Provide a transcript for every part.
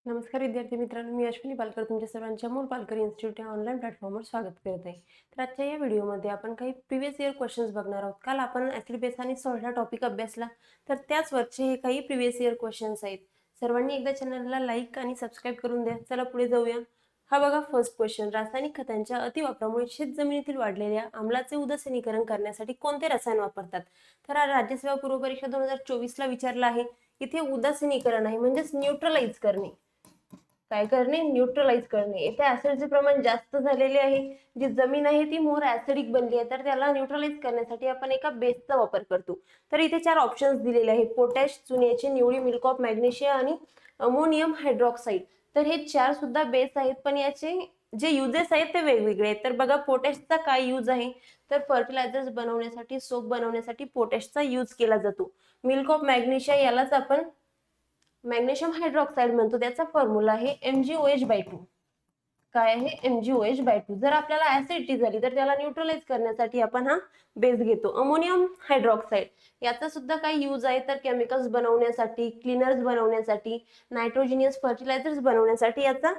नमस्कार विद्यार्थी मित्रांनो, मी अश्विनी पालकर तुमच्या सर्वांच्या अमोल पालकर इन्स्टिट्यूट या ऑनलाईन प्लॅटफॉर्मवर स्वागत करत आहे. तर आजच्या या व्हिडिओमध्ये आपण काही प्रिव्हियस इयर क्वेश्चन्स बघणार आहोत. काल आपण ऍसिड बेस आणि सॉल्ट हा टॉपिक अभ्यासला, तर त्याचवरचे हे काही प्रिव्हियस इयर क्वेश्चन्स आहेत. सर्वांनी एकदा चॅनलला लाईक आणि सबस्क्राईब करून द्या. चला पुढे जाऊया. हा बघा फर्स्ट क्वेश्चन. रासायनिक खतांच्या अतिवापरामुळे शेतजमिनीतील वाढलेल्या आम्लाचे उदासीनीकरण करण्यासाठी कोणते रसायन वापरतात? तर हा राज्यसेवा पूर्व परीक्षा 2024 ला विचारला आहे. इथे उदासीनीकरण आहे म्हणजेच न्यूट्रलाइज करणे. काय करणे? न्यूट्रलाइज करणे. इथे ऍसिडचे प्रमाण जास्त झालेले आहे. जी जमीन आहे ती मोर ऍसिडिक बनली आहे, तर त्याला न्यूट्रलाइज करण्यासाठी आपण एका बेसचा वापर करतो. तर इथे 4 ऑप्शन्स दिलेले आहेत: पोटॅश, चुन्याची निवडी, मिल्क ऑफ मॅग्नेशिया आणि अमोनियम हायड्रॉक्साईड. तर हे 4 सुद्धा बेस आहेत, पण याचे जे युजेस आहेत ते वेगवेगळे आहेत. तर बघा पोटॅशचा काय यूज आहे, तर फर्टिलायझर्स बनवण्यासाठी, सोप बनवण्यासाठी पोटॅशचा यूज केला जातो. मिल्क ऑफ मॅग्नेशिया यालाच आपण मॅग्नेशियम हायड्रॉक्साईड म्हणतो. त्याचा फॉर्म्युला आहे MgOH/2. काय आहे? MgOH/2. जर आपल्याला ऍसिडिटी झाली तर त्याला न्यूट्रलाइज करण्यासाठी आपण हा बेस घेतो. अमोनियम हायड्रॉक्साईड याचा सुद्धा काही यूज आहे, तर केमिकल्स बनवण्यासाठी, क्लीनर्स बनवण्यासाठी, नायट्रोजिनियस फर्टिलायझर्स बनवण्यासाठी याचा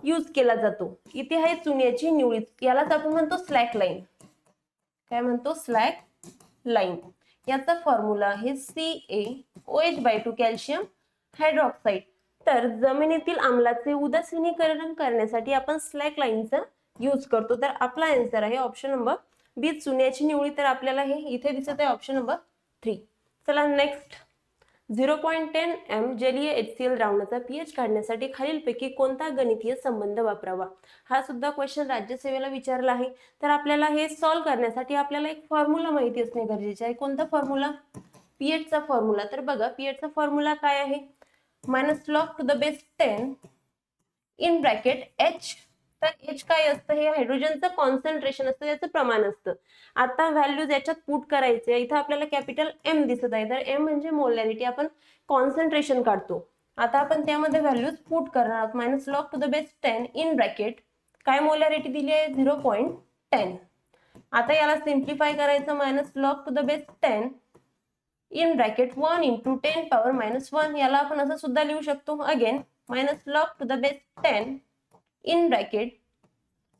यूज केला जातो. इथे आहे चुन्याची निवडी, यालाच आपण म्हणतो स्लॅक लाईन. काय म्हणतो? Slack line. याचा फॉर्म्युला आहे CaOH/2 कॅल्शियम हायड्रॉक्साईड. तर जमिनीतील आम्लाचे उदासीनीकरण करण्यासाठी आपण स्लॅक लाईनचा यूज करतो. तर आपला आन्सर आहे ऑप्शन नंबर बी, चुन्याची निवडी. तर आपल्याला हे इथे दिसत आहे ऑप्शन नंबर 3. चला नेक्स्ट. 0.10 m जलीय HCl द्रावणाचा पीएच काढण्यासाठी खालीलपैकी कोणता गणितीय संबंध वापरावा? हा सुद्धा क्वेश्चन राज्यसेवेला विचारला आहे. तर आपल्याला हे सॉल्व्ह करण्यासाठी आपल्याला एक फॉर्म्युला माहिती असणे गरजेचे आहे. कोणता फॉर्म्युला? पीएचचा फॉर्म्युला. तर बघा पीएचचा फॉर्म्युला काय आहे? -log(10) in bracket H. तर H काय असतं? हे हायड्रोजनचं कॉन्सन्ट्रेशन असतं, त्याचं प्रमाण असतं. आता व्हॅल्यूज याच्यात पुट करायचे. इथं आपल्याला कॅपिटल M दिसत आहे, तर M म्हणजे मोलॅरिटी, आपण कॉन्सन्ट्रेशन काढतो. आता आपण त्यामध्ये व्हॅल्यूज पुट करणार आहोत. -log(10) इन ब्रॅकेट काय मोलॅरिटी दिली आहे? 0.10. आता याला सिम्प्लिफाय करायचं. -log(10) in bracket 1 × 10⁻⁻1. याला आपण असं सुद्धा लिहू शकतो. Again -log(10) in bracket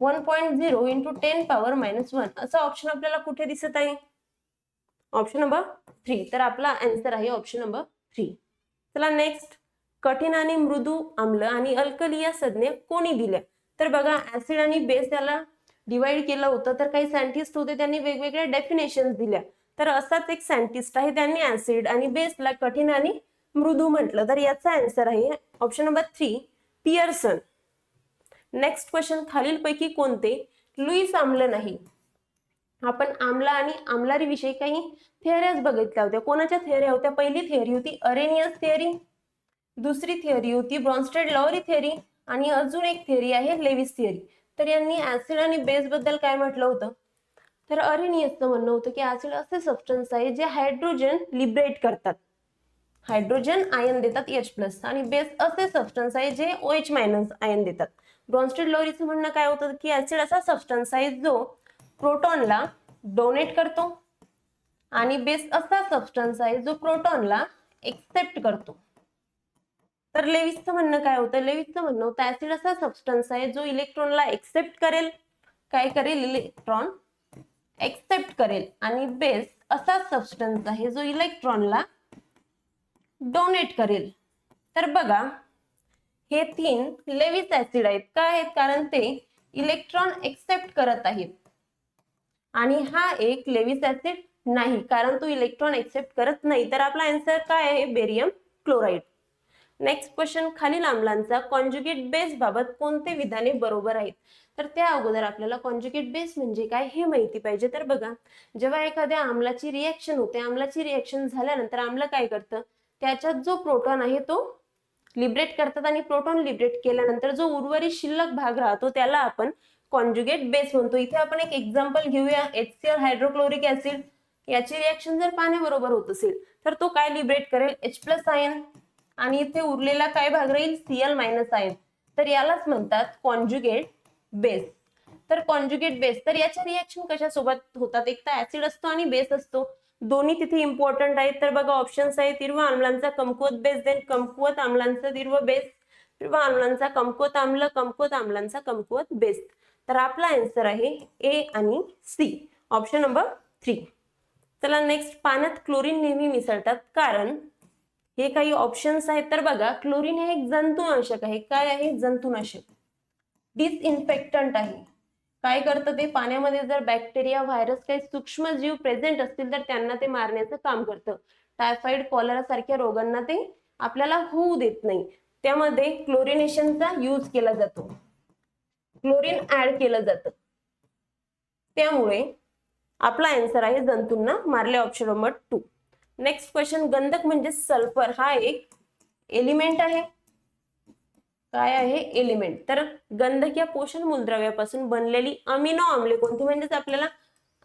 1.0 × 10⁻⁻1. असं ऑप्शन आपल्याला कुठे दिसत आहे? Option number 3. तर आपला आन्सर आहे ऑप्शन नंबर 3. चला नेक्स्ट. कठीण आणि मृदू आम्ल आणि अल्कली या संज्ञा कोणी दिल्या? तर बघा ऍसिड आणि बेस याला डिवाइड केलं होतं, तर काही सायंटिस्ट होते, त्यांनी वेगवेगळ्या डेफिनेशन्स दिल्या. तर असाच एक सायंटिस्ट आहे, त्यांनी ऍसिड आणि बेसला कठीण आणि मृदू म्हटलं. तर याचा आन्सर आहे option number 3, Pearson. Next question. खालीलपैकी कोणते लुईस आम्ल नाही? आपण आम्ल आणि आम्लारी विषयी काही थिअरीज बघितल्या होत्या. कोणाच्या थिअरी होत्या? पहिली थिअरी होती अरेनियस थिअरी, दुसरी थिअरी होती ब्रॉन्स्टेड-लावरी थिअरी, आणि अजून एक थिअरी आहे लेविस थिअरी. तर यांनी ऍसिड आणि बेस बद्दल काय म्हटलं होतं? तर अरेनियसचं म्हणणं होतं की ऍसिड असे सबस्टन्स आहे जे हायड्रोजन लिबरेट करतात, हायड्रोजन आयन देतात H+, आणि बेस असे सबस्टन्स आहे जे OH- आयन देतात. ब्रॉन्स्टेड-लावरीचं म्हणणं काय होतं की ऍसिड असा सबस्टन्स आहे जो प्रोटॉनला डोनेट करतो, आणि बेस असा सबस्टन्स आहे जो प्रोटॉनला एक्सेप्ट करतो. तर लेविसचं म्हणणं काय होतं? लेविसचं म्हणणं होतं ऍसिड असा सबस्टन्स आहे जो इलेक्ट्रॉनला एक्सेप्ट करेल. काय करेल? इलेक्ट्रॉन एक्सेप्ट करेल. आणि बेस असा सबस्टन्स आहे जो इलेक्ट्रॉनला डोनेट करेल. तर बघा हे 3 लेविस ऍसिड आहेत. का आहेत? कारण ते इलेक्ट्रॉन एक्सेप्ट करत आहेत. आणि हा एक लेविस ऍसिड नाही, कारण तो इलेक्ट्रॉन एक्सेप्ट करत नाही. तर आपला आन्सर काय आहे? Barium chloride. Next question. खालील आम्लांचा कॉन्जुगेट बेस बाबत कोणते विधाने बरोबर आहेत? तर त्या अगोदर आपल्याला कॉन्जुगेट बेस म्हणजे काय हे माहिती पाहिजे. तर बघा जेव्हा एखाद्या आम्लाची रिएक्शन होते, आम्लाची रिएक्शन झाल्यानंतर आम्ल काय करतं? त्याच्यात जो प्रोटॉन आहे तो लिबरेट करतात, आणि प्रोटॉन लिबरेट केल्यानंतर जो उर्वरित शिल्लक भाग राहतो त्याला आपण कॉन्जुगेट बेस म्हणतो. इथे आपण एक एक्झाम्पल घेऊया. HCl हायड्रोक्लोरिक ऍसिड याची रिएक्शन जर पाण्याबरोबर होत असेल तर तो काय लिबरेट करेल? H+ आयन, आणि इथे उरलेला काय भाग राहील? Cl- ion. तर यालाच म्हणतात कॉन्जुगेट बेस. तर कॉन्जुगेट बेस, तर याच्या रिएक्शन कशासोबत होतात? एक तर ऍसिड असतो आणि बेस असतो, दोन्ही तिथे इम्पॉर्टंट आहेत. तर बघा ऑप्शन्स आहेत: तीव्र आम्लांचा कमकुवत बेस, देन कमकुवत आम्लांचा तीव्र बेस, किंवा आम्लांचा कमकुवत आम्ल, कमकुवत आम्लांचा कमकुवत बेस. तर आपला आन्सर आहे ए आणि सी, ऑप्शन नंबर 3. चला नेक्स्ट, पाण्यात क्लोरीन नेहमी मिसळतात कारण हे काही ऑप्शन्स आहेत. तर बघा, क्लोरीन हे एक जंतुनाशक आहे. काय आहे? जंतुनाशक. डिसइन्फेक्टंट आहे. काय करतं ते? पाण्यामध्ये जर बॅक्टेरिया, व्हायरस, काही सूक्ष्म जीव प्रेझेंट असतील तर त्यांना ते मारण्याचं काम करतं. टायफॉइड, कॉलरा सारख्या रोगांना ते आपल्याला होऊ देत नाही. त्यामध्ये क्लोरिनेशनचा यूज केला जातो, क्लोरीन ऍड केलं जातं. त्यामुळे आपला आन्सर आहे जंतूंना मारले, ऑप्शन नंबर 2. नेक्स्ट क्वेश्चन, गंधक म्हणजे सल्फर हा एक एलिमेंट आहे. काय आहे? एलिमेंट. तर गंधक या पोषण मूलद्रव्यापासून बनलेली अमिनो आम्ले कोणती? म्हणजेच आपल्याला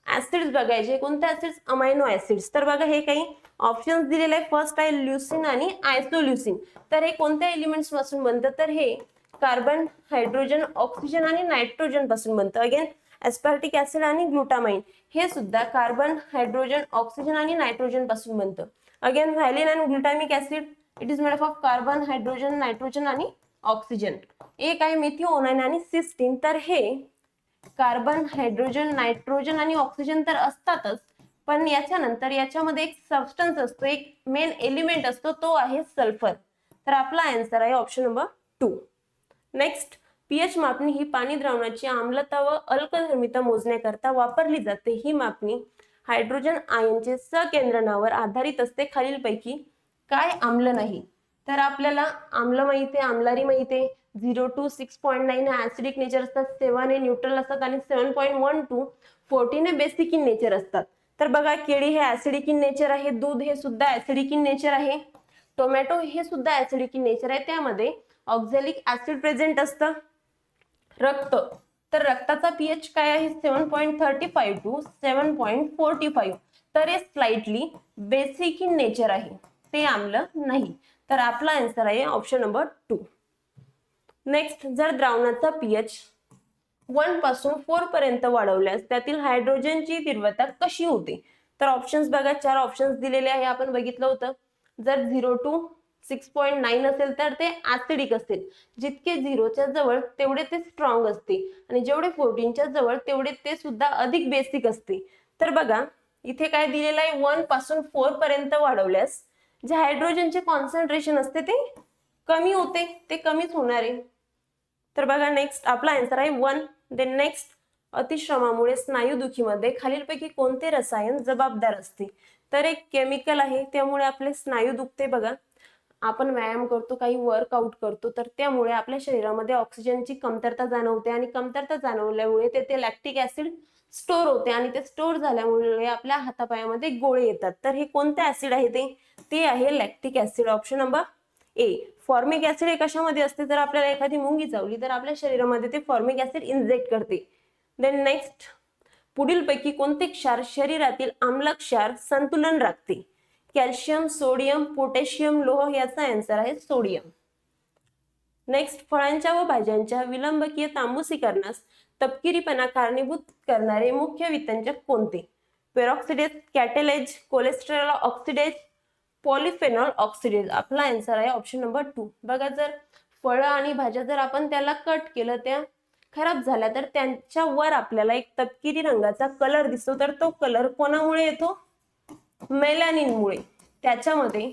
ऍसिड्स बघायचे. कोणते ऍसिड्स? Amino acids. तर बघा, हे काही ऑप्शन्स दिलेले आहे. फर्स्ट आहे ल्युसिन आणि आयसोल्युसिन. तर हे कोणत्या एलिमेंट्स पासून बनतं? तर हे कार्बन, हायड्रोजन, ऑक्सिजन आणि नायट्रोजन पासून बनतं. अगेन एस्पार्टिक ऍसिड आणि ग्लुटामाइन हे सुद्धा कार्बन, हायड्रोजन, ऑक्सिजन आणि नायट्रोजन पासून बनतं. अगेन व्हॅलिन आणि glutamic acid, it is made of carbon, hydrogen, nitrogen आणि ऑक्सिजन. एक आहे मिथिओनाइन आणि सिस्टीन. तर हे कार्बन, हायड्रोजन, नायट्रोजन आणि ऑक्सिजन तर असतातच, पण याच्यानंतर याच्यामध्ये एक सबस्टन्स असतो, एक मेन एलिमेंट असतो, तो आहे सल्फर. तर आपला आन्सर आहे ऑप्शन नंबर 2. नेक्स्ट, पीएच मापणी ही पाणी द्रावणाची आम्लता व अल्कधर्मिता मोजण्याकरता वापरली जाते. ही मापणी हायड्रोजन आयनचे सकेंद्रणावर आधारित असते. खालीलपैकी काय आम्ल नाही? तर आपल्याला आम्ल माहिती आहे, आम्लारी माहिती आहे. 0 to 6.9 हे ऍसिडिक नेचर असतात, 7 हे न्यूट्रल असतात आणि 7.1 to 14 हे बेसिक इन नेचर असतात. तर बघा, केळी हे ऍसिडिक इन नेचर आहे, दूध हे सुद्धा ऍसिडिक इन नेचर आहे, टोमॅटो हे सुद्धा ऍसिडिक इन नेचर आहे. त्यामध्ये ऑक्झॅलिक ऍसिड प्रेझेंट असतं. रक्त, तर रक्ताचा पीएच काय आहे? 7.35 to 7.45. तर हे स्लाइटली बेसिक इन नेचर आहे, ते आम्ल नाही. तर आपला आन्सर आहे ऑप्शन नंबर 2. नेक्स्ट, जर द्रावणाचा पीएच 1 पासून 4 पर्यंत वाढवल्यास त्यातील हायड्रोजनची तीव्रता कशी होते? तर ऑप्शन्स बघा, 4 ऑप्शन्स दिलेले आहे. आपण बघितलं होतं, जर 0 to 6.9 असेल तर ते ऍसिडिक असेल. जितके 0च्या जवळ तेवढे ते स्ट्रॉंग असते आणि जेवढे 14च्या जवळ तेवढे ते सुद्धा अधिक बेसिक असते. तर बघा, इथे काय दिलेलं आहे? 1 पासून 4 पर्यंत वाढवल्यास जे हायड्रोजनचे कॉन्सन्ट्रेशन असते ते कमी होते, ते कमीच होणार आहे. तर बघा, नेक्स्ट आपला आन्सर आहे 1. देन नेक्स्ट, अतिश्रमामुळे स्नायुदुखीमध्ये खालीलपैकी कोणते रसायन जबाबदार असते? तर एक केमिकल आहे, त्यामुळे आपले स्नायू दुखते. बघा, आपण व्यायाम करतो, काही वर्कआउट करतो, तर त्यामुळे आपल्या शरीरामध्ये ऑक्सिजनची कमतरता जाणवते आणि कमतरता जाणवल्यामुळे ते लॅक्टिक ऍसिड स्टोर होते आणि ते स्टोर झाल्यामुळे आपल्या हातापायामध्ये गोळे येतात. तर हे कोणते ऍसिड आहे? ते आहे lactic acid, option number A. Formic acid हे कशामध्ये असते? जर आपल्याला एखादी मुंगी चावली तर आपल्या शरीरामध्ये ते फॉर्मिक ऍसिड इंजेक्ट करते. देन नेक्स्ट, पुढीलपैकी कोणते क्षार शरीरातील आम्ल क्षार संतुलन राखते? कॅल्शियम, सोडियम, पोटॅशियम, लोह. याचा आन्सर आहे सोडियम. नेक्स्ट, फळांच्या व भाज्यांच्या विलंबकीय तांबूसीकरणास तपकिरीपणा कारणीभूत करणारे मुख्य वितंजक कोणते? पेरॉक्सिडेज, कॅटेलेज, कोलेस्टेरॉल ऑक्सिडेज, पॉलिफेनॉल ऑक्सिडेज. आपला आन्सर आहे ऑप्शन नंबर 2. बघा, जर फळं आणि भाज्या जर आपण त्याला कट केलं, त्या खराब झाल्या, तर त्यांच्यावर आपल्याला एक तपकिरी रंगाचा कलर दिसतो. तर तो कलर कोणामुळे येतो? मेलॅनिनमुळे. त्याच्यामध्ये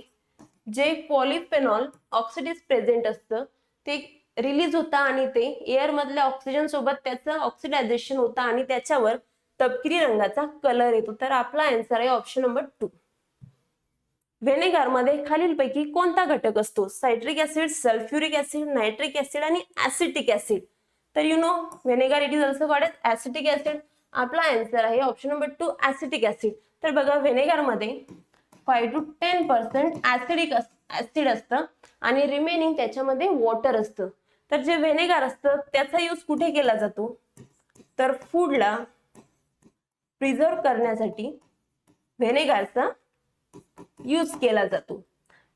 जे पॉलिफेनॉल ऑक्सिडेज प्रेझेंट असतं ते रिलीज होतं आणि ते एअर मधल्या ऑक्सिजन सोबत त्याचं ऑक्सिडायझेशन होतं आणि त्याच्यावर तपकिरी रंगाचा कलर येतो. तर आपला आन्सर आहे ऑप्शन नंबर 2. व्हिनेगार मध्ये खालीलपैकी कोणता घटक असतो? Citric acid, sulphuric acid, nitric acid आणि ऍसिटिक ऍसिड. तर you know vinegar it is also called as acetic acid. आपला आन्सर आहे ऑप्शन नंबर 2 ऍसिटिक ऍसिड. तर बघा, व्हिनेगार मध्ये 5 to 10% ऍसिडिक ऍसिड असतं आणि रिमेनिंग त्याच्यामध्ये वॉटर असतं. तर जे व्हिनेगार असतं त्याचा यूज कुठे केला जातो? तर फूडला प्रिझर्व करण्यासाठी व्हिनेगारचा यूज केला जातो.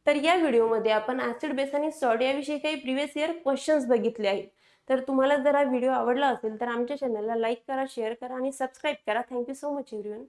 तर या व्हिडिओमध्ये आपण ऍसिड, बेस आणि सॉल्ट याविषयी काही प्रिव्हियस इयर क्वेश्चन्स बघितले आहेत. तर तुम्हाला जर हा व्हिडिओ आवडला असेल तर आमच्या चॅनलला लाईक करा, शेअर करा आणि सबस्क्राईब करा. Thank you so much everyone.